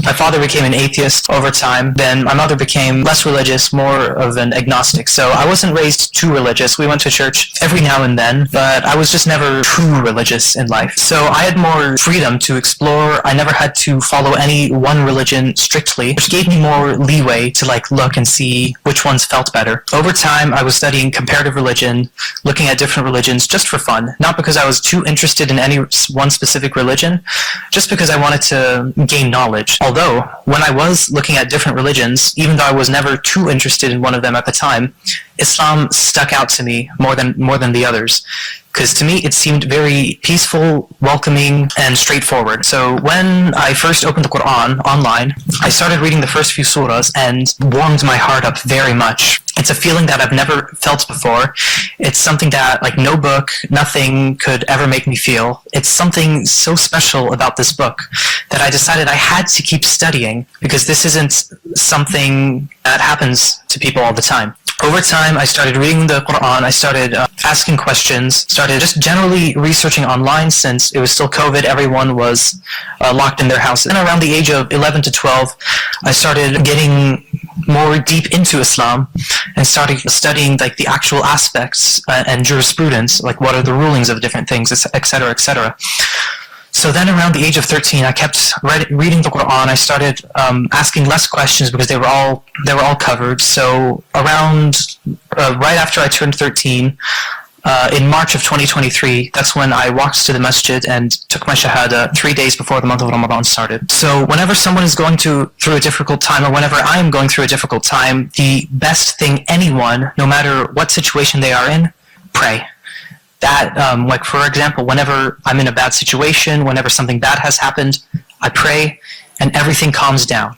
My father became an atheist over time. Then my mother became less religious, more of an agnostic. So I wasn't raised too religious. We went to church every now and then, but I was just never too religious in life. So I had more freedom to explore. I never had to follow any one religion strictly, which gave me more leeway to look and see which ones felt better. Over time, I was studying comparative religion, looking at different religions just for fun, not because I was too interested in any one specific religion, just because I wanted to gain knowledge. Although, when I was looking at different religions, even though I was never too interested in one of them at the time, Islam stuck out to me more than the others. Because to me, it seemed very peaceful, welcoming, and straightforward. So when I first opened the Quran online, I started reading the first few surahs and warmed my heart up very much. It's a feeling that I've never felt before. It's something that, no book, nothing could ever make me feel. It's something so special about this book that I decided I had to keep studying, because this isn't something that happens to people all the time. Over time, I started reading the Quran, I started asking questions, started just generally researching online since it was still COVID, everyone was locked in their houses. And around the age of 11 to 12, I started getting more deep into Islam and started studying the actual aspects and jurisprudence, what are the rulings of different things, etc., etc. So then around the age of 13, I kept reading the Quran. I started asking less questions because they were all covered. So around right after I turned 13, in March of 2023, that's when I walked to the Masjid and took my Shahada 3 days before the month of Ramadan started. So whenever someone is going through a difficult time, or whenever I am going through a difficult time, the best thing anyone, no matter what situation they are in, pray. That, for example, whenever I'm in a bad situation, whenever something bad has happened, I pray and everything calms down.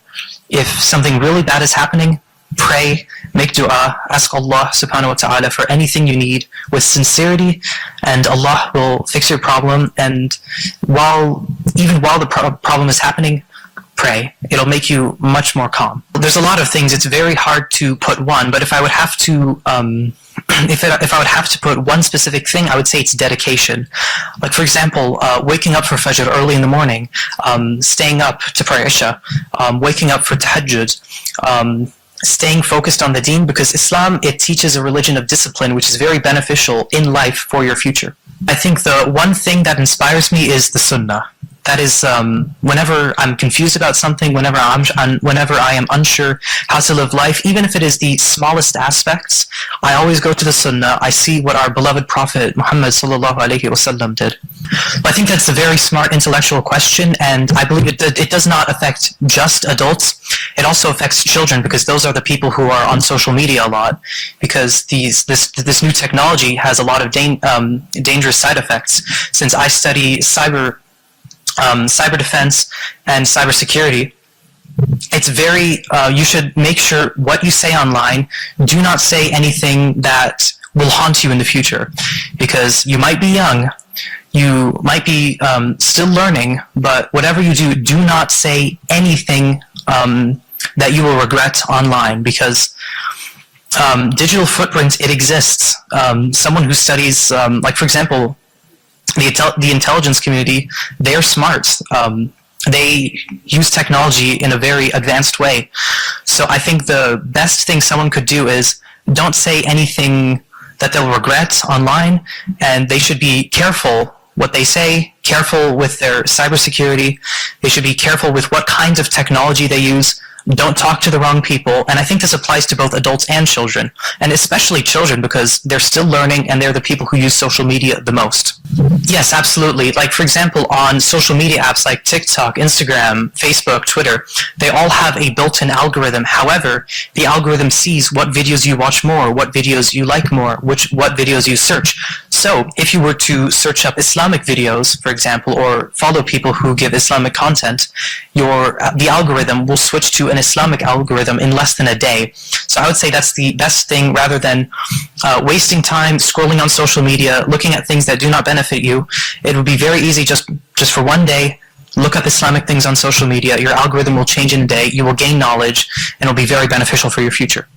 If something really bad is happening, pray, make dua, ask Allah subhanahu wa ta'ala for anything you need with sincerity, and Allah will fix your problem. And even while the problem is happening, pray. It'll make you much more calm. There's a lot of things. It's very hard to put one, but if I would have to if I would have to put one specific thing, I would say it's dedication. For example, waking up for Fajr early in the morning, staying up to pray Isha, waking up for Tahajjud, staying focused on the deen, because Islam, it teaches a religion of discipline, which is very beneficial in life for your future. I think the one thing that inspires me is the Sunnah. That is, whenever I'm confused about something, whenever I am unsure how to live life, even if it is the smallest aspects, I always go to the Sunnah. I see what our beloved Prophet Muhammad sallallahu alaihi wasallam did. I think that's a very smart intellectual question, and I believe it does not affect just adults. It also affects children, because those are the people who are on social media a lot, because this new technology has a lot of dangerous side effects. Since I study cyber defense and cybersecurity, it's very, you should make sure what you say online, do not say anything that will haunt you in the future, because you might be young, you might be still learning, but whatever you do, do not say anything that you will regret online, because digital footprint, it exists. Someone who studies, for example, the intelligence community, they're smart. They use technology in a very advanced way. So I think the best thing someone could do is don't say anything that they'll regret online, and they should be careful what they say, careful with their cybersecurity. They should be careful with what kinds of technology they use. Don't talk to the wrong people. And I think this applies to both adults and children, and especially children, because they're still learning and they're the people who use social media the most. Yes, absolutely. For example, on social media apps like TikTok, Instagram, Facebook, Twitter, they all have a built-in algorithm. However, the algorithm sees what videos you watch more, what videos you like more, what videos you search. So if you were to search up Islamic videos, for example, or follow people who give Islamic content, the algorithm will switch to an Islamic algorithm in less than a day. So I would say that's the best thing, rather than wasting time scrolling on social media, looking at things that do not benefit you. It would be very easy just for one day, look up Islamic things on social media. Your algorithm will change in a day. You will gain knowledge, and it will be very beneficial for your future.